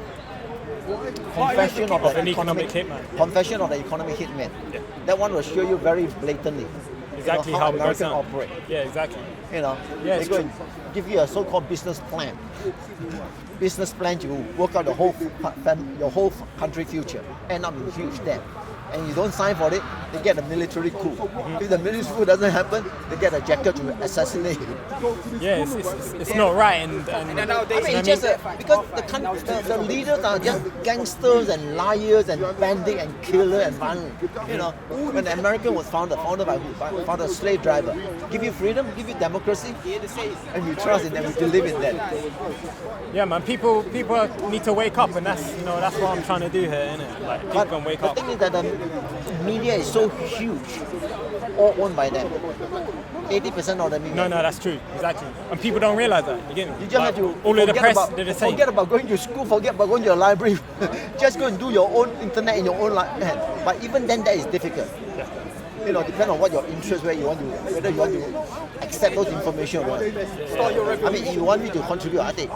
Confession of the economic hitman. Confession of the economic hitman. Yeah. That one will show you very blatantly. Exactly how Americans operate. Yeah, exactly. They go and give you a so-called business plan. Business plan to work out your whole country future. End up in huge debt. And you don't sign for it, they get a military coup. If the military coup doesn't happen, they get a jacket to assassinate you. Yeah, it's not right. Because the leaders are just gangsters and liars and bandits and killers and violent. When the America was founded by who? Founded a slave driver. Give you freedom, give you democracy, and you trust in them, you believe in them. Yeah, man. People need to wake up, and that's what I'm trying to do here, innit? Like people can wake up. The thing is that the media is so huge, all owned by them. 80% of the media. No, that's true, exactly. And people don't realize that. You get me? You just have to all of the press, they're the same. Forget about going to school, forget about going to a library. Just go and do your own internet in your own hand. But even then, that is difficult. Depending on what your interest, whether you want to accept those information or not. I mean, if you want me to contribute, I think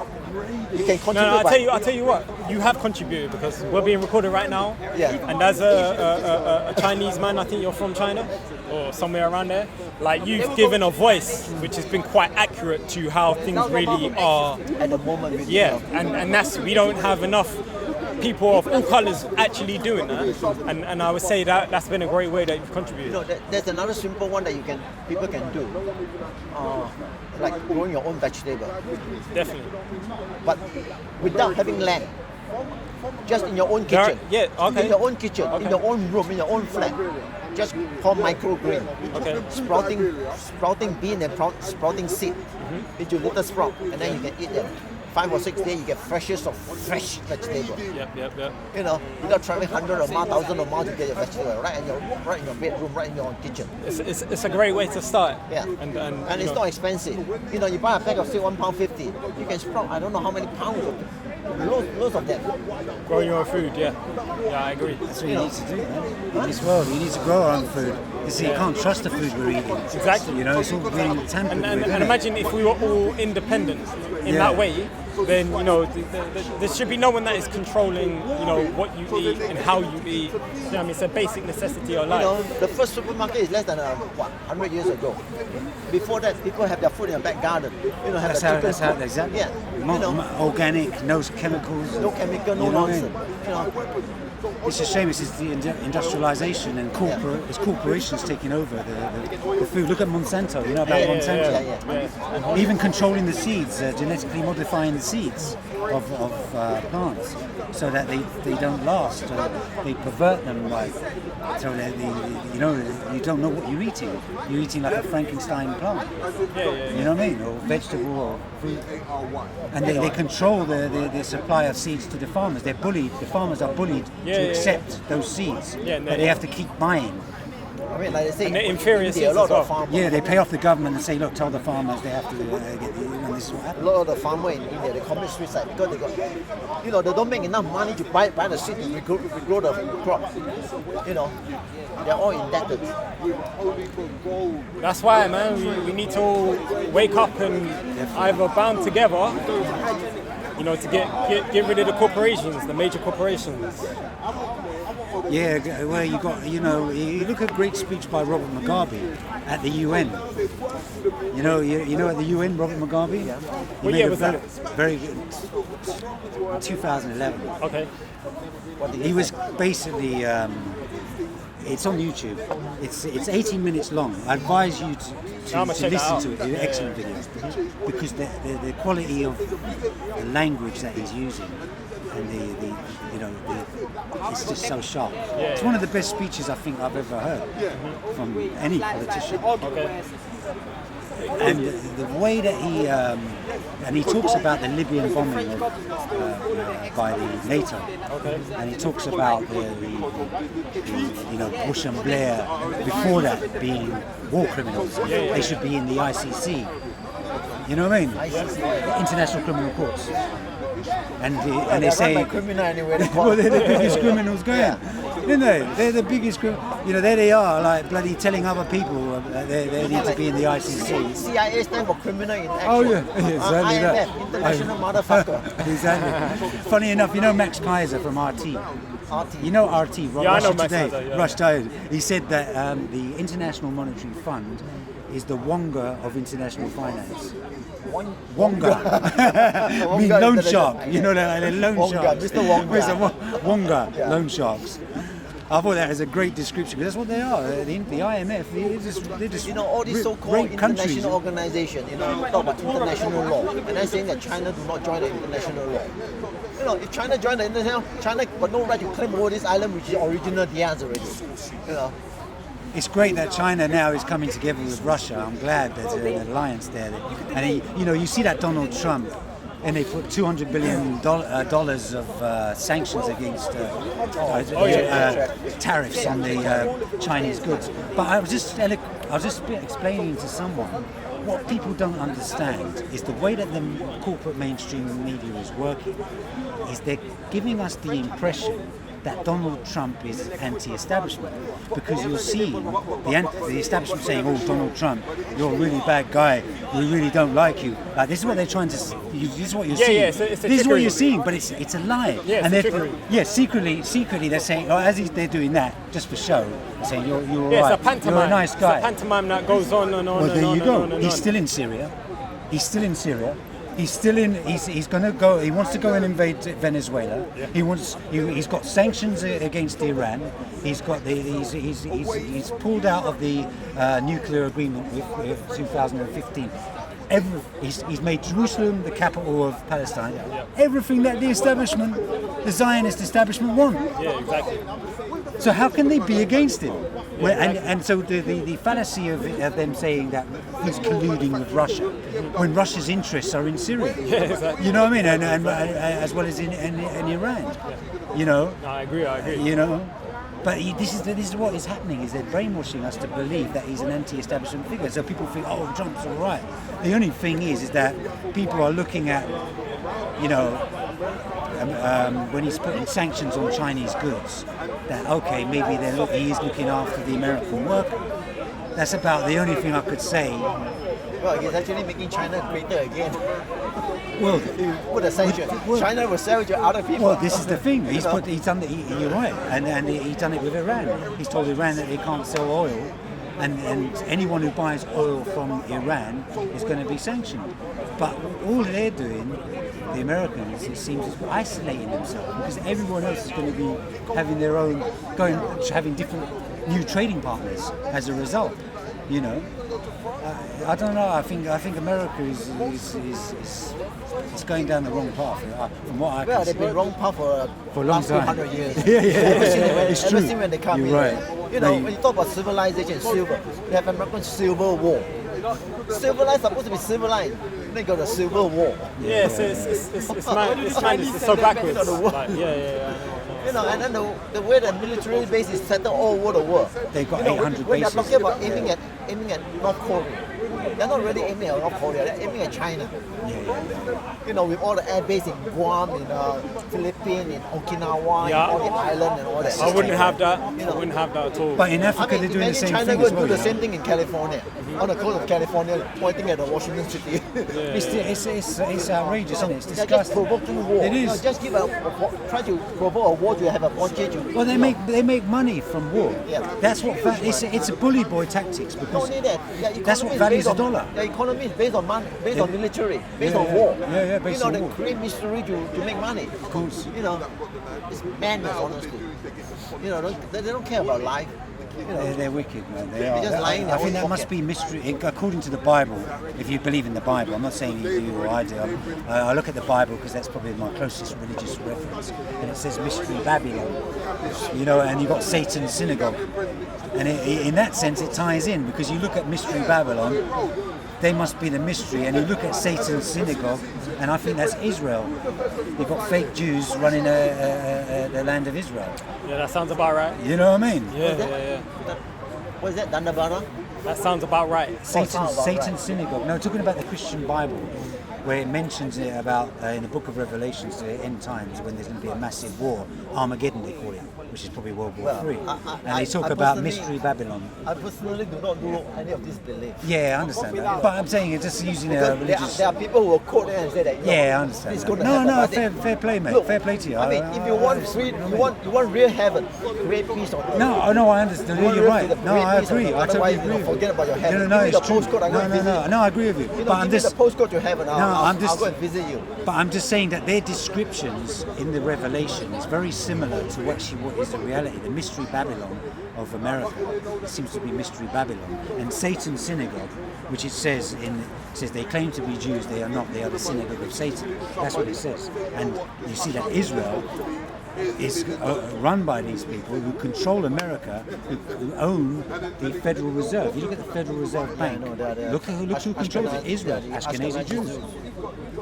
you can contribute. No, I'll tell you what, you have contributed because we're being recorded right now. Yeah. And as a Chinese man, I think you're from China or somewhere around there. Like you've given a voice which has been quite accurate to how things really are at the moment. And that's we don't have enough people of all colours actually doing that, and I would say that's been a great way that you've contributed. There's another simple one that people can do, like growing your own vegetable. Definitely. But without having land, just in your own kitchen. In your own kitchen, in your own room, in your own flat. Just called microgreen. Okay. Sprouting bean and sprouting seed into little sprout, and then you can eat them. 5 or 6 days, you get freshest of fresh vegetable. Yep. Without traveling 100 or 1,000 or miles to get your vegetable right in your bedroom, right in your kitchen. It's a great way to start. Yeah. And it's not expensive. You buy a bag of say £1.50. You can sprout I don't know how many pounds of loads of them. Grow your own food, yeah, I agree. That's what you need to do, man. In this world, you need to grow our own food. You see, you can't trust the food we're eating. Exactly. It's all being tampered with. And imagine if we were all independent in that way, then there should be no one that is controlling what you eat and how you eat. It's a basic necessity of life. The first supermarket is less than 100 years ago. Before that, people have their food in their back garden. That's how exactly. Yeah. Organic, no chemicals. No chemical, no nonsense. It's a shame. It's the industrialization and it's corporations taking over the food. Look at Monsanto. You know about Monsanto? Yeah. Even controlling the seeds, genetically modifying the seeds of plants so that they don't last. They pervert them so that you don't know what you're eating. You're eating like a Frankenstein plant. You know what I mean? Or vegetable or fruit. And they control the supply of seeds to the farmers. They're bullied. The farmers are bullied to accept those seeds, but they have to keep buying. I mean, like they say, and the inferior India, seeds a lot as well. of farmers. Yeah, they pay off the government and say, look, tell the farmers they have to get the, and this is what A happens. lot of the farmers in India, they commit suicide because they got, they don't make enough money to buy the seed to regrow the crop. They're all indebted. That's why, man, we need to all wake up and either band together, to get rid of the corporations, the major corporations. Yeah, well, you look at a great speech by Robert Mugabe at the UN. You know at the UN, Robert Mugabe? Yeah. What year was that? Very good. 2011. Okay. He was basically, it's on YouTube. It's 18 minutes long. I advise you to listen to it. They're excellent videos because the quality of the language that he's using and it's just so sharp. It's one of the best speeches I think I've ever heard from any politician. Okay. And the way that he talks about the Libyan bombing by the NATO, and he talks about the Bush and Blair before that being war criminals. They should be in the ICC. You know what I mean? International Criminal Courts. And they say, well, they're the biggest criminals going. Yeah. They're the biggest criminals. There they are, like bloody telling other people they need to be in the ICC. CIA stands for criminal in action. Oh yeah, exactly that. IMF, international motherfucker. Exactly. Funny enough, Max Kaiser from RT. RT. You know RT, Russia Today. Kaiser, Russia Today. He said that the International Monetary Fund is the Wonga of international finance. Wonga. Mean loan shark. They're loan sharks. Mr. Wonga. Mr. Wonga, loan sharks. I thought that was a great description because that's what they are. The IMF, they're just all these so-called countries. international organizations, talk about international law, and they're saying that China do not join the international law. If China joined the international, China got no right to claim all this island which is original theirs already. It's great that China now is coming together with Russia. I'm glad there's an alliance there. And you see that Donald Trump, and they put $200 billion of sanctions against tariffs on the Chinese goods. But I was just explaining to someone what people don't understand is the way that the corporate mainstream media is working. Is they're giving us the impression that Donald Trump is anti-establishment because you're seeing the establishment saying, "Oh, Donald Trump, you're a really bad guy. We really don't like you." Like, this is what they're trying to. This is what you're seeing. Yeah, it's this is what you're seeing, but it's a lie. Yeah, and secretly they're saying, they're doing that just for show. They're saying you're all right. It's a pantomime. You're a nice guy. It's a pantomime that goes on and on. Well, there you go. He's on. still in Syria. He's still in Syria. He's going to go. He wants to go and invade Venezuela. Yeah. He's got sanctions against Iran. He's pulled out of the nuclear agreement with 2015. He's made Jerusalem the capital of Palestine. Yeah. Everything that the Zionist establishment want. Yeah, exactly. So how can they be against him? And so the fallacy of them saying that he's colluding with Russia when Russia's interests are in Syria. Yeah, exactly. You know what I mean? And as well as in Iran. No, I agree. But this is what is happening, is they're brainwashing us to believe that he's an anti-establishment figure. So people think, oh, Trump's all right. The only thing is that people are looking at, when he's putting sanctions on Chinese goods, that, okay, maybe he is looking after the American worker. That's about the only thing I could say. Well, he's actually making China greater again. Well, put a sanction. China will sell to other people. Well, this is the thing. You're right, and he's done it with Iran. He's told Iran that they can't sell oil, and anyone who buys oil from Iran is going to be sanctioned. But all they're doing, the Americans, it seems, is isolating themselves because everyone else is going to be having their own, having different new trading partners as a result. I don't know. I think America is going down the wrong path. From what I can see. Well, they've been wrong path for a long time. 200 years. It's true. Ever since when they come You're in, right. When you talk about civilization, silver, they have American Civil War. Civilized supposed to be civilized. They got a Civil War. Yeah, it's so backwards. Yeah. You know, and then the way the military base is set up all over the world. They've got 800 when bases. they're talking about aiming at North Korea, they're not really aiming at North Korea. They're aiming at China. You know, with all the air base in Guam, in Philippines, in Okinawa, in all the island and all that. I wouldn't have that. I wouldn't have that at all. But in Africa, they're doing the same China thing would as well. do the same thing in California, on the coast of California, pointing at the Washington City. It's outrageous, isn't it? It's They're just disgusting. provoking war. It is. You know, just try to provoke a war to have a budget. Well, they make money from war. Yeah. That's what it's a bully boy tactics Not because only that, that's what values the dollar. The economy is based on money, based on military, based on war. Yeah, based on they war. create mystery to make money. Of course. You know, it's madness, honestly. You know, they don't care about life. You know, They're wicked, man. They They're are. just lying in their I think own that must pocket. be mystery. According to the Bible, if you believe in the Bible, I'm not saying you do or I do. I look at the Bible because that's probably my closest religious reference, and it says Mystery Babylon. You know, and you've got Satan's synagogue, and in that sense, it ties in because you look at Mystery Babylon. They must be the mystery, and you look at Satan's synagogue, and I think that's Israel. You've got fake Jews running the land of Israel. Yeah, that sounds about right. You know what I mean? Yeah. what is that, Dandabara? That sounds about right. Satan's synagogue. No, talking about the Christian Bible, where it mentions it about in the book of Revelations, the end times, when there's going to be a massive war, Armageddon they call it, which is probably World War III. And they talk about Mystery Babylon. I personally do not do any of this belief. Yeah, I understand that. But I'm saying it's just using a religious... There are people who will quote it and say that, Yeah, I understand it's that. going to No, happen. fair play, mate. Look, Fair play to you. I mean, if you want free, you want real heaven, create peace on earth. No, I understand. You want You're real right. freedom, No, create I peace on agree. earth. I totally Otherwise, agree with you. forget about your heaven. No, Give me it's the true. postcode, I'm going to visit you. No, I agree with you. You know, But I'm give me just... the postcode to heaven, I'll go and visit you. But I'm just saying that their descriptions in the Revelation is very similar to what is the reality. The Mystery Babylon of America, it seems to be Mystery Babylon. And Satan's synagogue, which it says they claim to be Jews, they are not. They are the synagogue of Satan. That's what it says. And you see that Israel is run by these people who control America, who own the Federal Reserve. You look at the Federal Reserve Bank. Look who controls it. Israel, Ashkenazi Jews.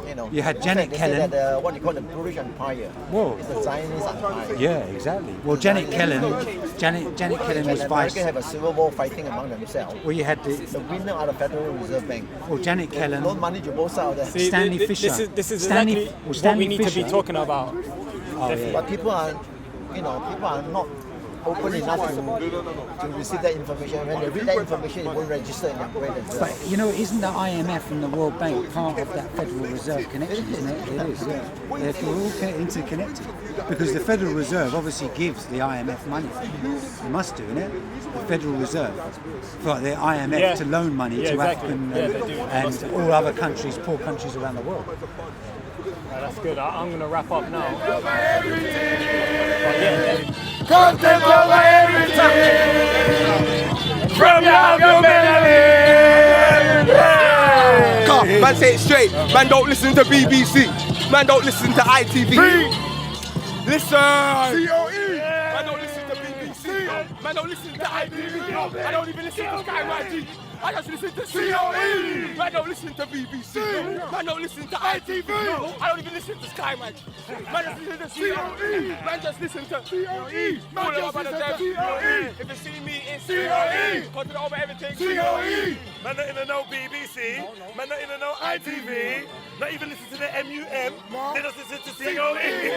You know, You had Janet they say Kellen. that, what you call the British Empire. Whoa. It's the Zionist Empire. Yeah, exactly. Well, Janet Kellen was vice. America have a civil war fighting among themselves. Well, you had The winner are the Federal Reserve Bank. well, Janet Kellen. Loan money to both sides of that. Stanley Fisher. This is Stanley- exactly well, what Stanley we need to Fisher. be talking about. Oh, yeah. But people are not open enough to receive that information. When they read that information, it won't register in their brain as well. But you know, isn't the IMF and the World Bank part of that Federal Reserve connection, isn't it? It is, yeah. They're all interconnected. Because the Federal Reserve obviously gives the IMF money. It must do, innit? The Federal Reserve. For the IMF to loan money to exactly. African Yeah, they do. and all other countries, poor countries around the world. That's good. I'm going to wrap up now. Content over everything. From your Come, man, say it straight. Man, don't listen to BBC. Man, don't listen to ITV. Listen. COE. Man, don't listen to BBC. Man, don't listen to ITV. I don't even listen to Sky YG. I just listen to COE. Man, don't listen to BBC. Man, don't listen to ITV. I don't even listen to Sky Man. Man, just listen to COE. Man, just listen to COE. Man, just listen to COE. If you see me, it's COE. Content over everything. COE. Man, not even know BBC. Man, not even know ITV. Not even listen to the MUM. They just listen to COE.